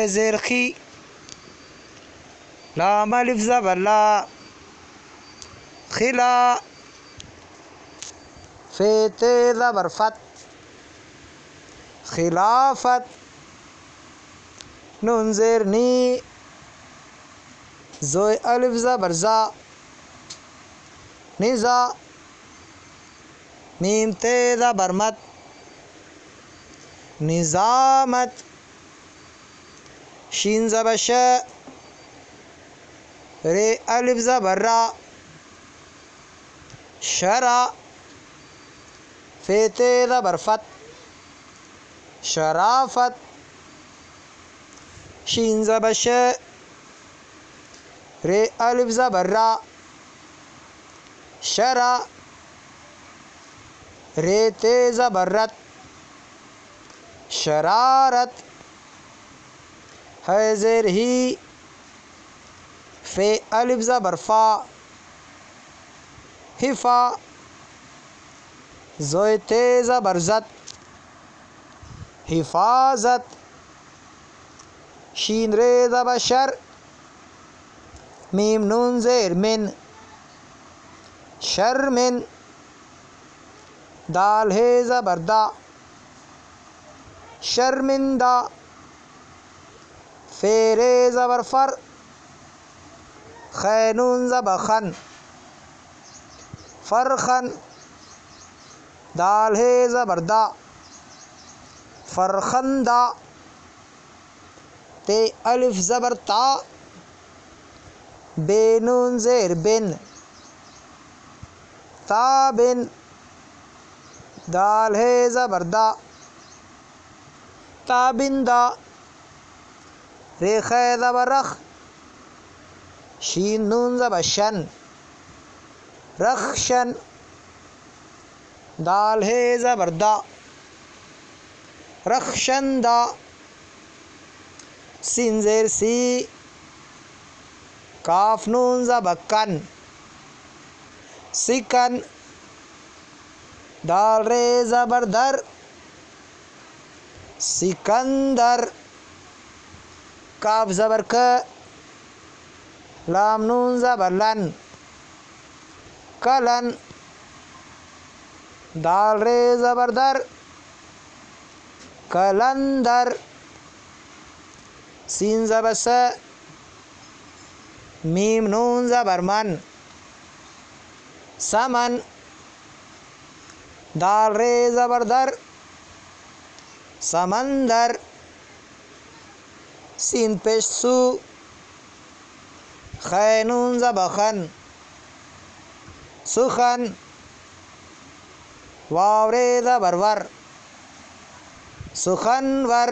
زیر خی لام الف زبر لا خلا فے تے زبر فت خلافت نون زیر نی زوی الف زبر زا نزا میم تے زبر مت نظامت شین زبر ش رے الف زبر را شرا فے تے زبر فت شرافت شین زبر ش رے الف زبر را شرا رے تے زبر رت شرارت ہے زیر ہی فے الف زبر فا حفا زوی تے زبر زت حفاظت شین رے زبر شر میم نون زیر من شرمن دال ہے زبر دا شرمندہ فے رے زبر فر خے نون زبر خن فرخن دال ہے زبر دا فرخندہ تے الف زبر تا بے نون زیر بن تابن دال ہے زبر دا تابندہ رے خے زبر رخ شین نون زبر شن رخشن دال ہے زبر دا رخشندہ سین زیر سی کاف نون زبر کن سکن دال رے زبر در سکندر کاف زبر ک لام نون زبر لن کلن دال رے زبر در کلندر سین زبر س میم نون زبر من سمن دال رے زبر در سمندر سین پیش سو خے نون زبر خن سخن واو رے زبر ور سخنور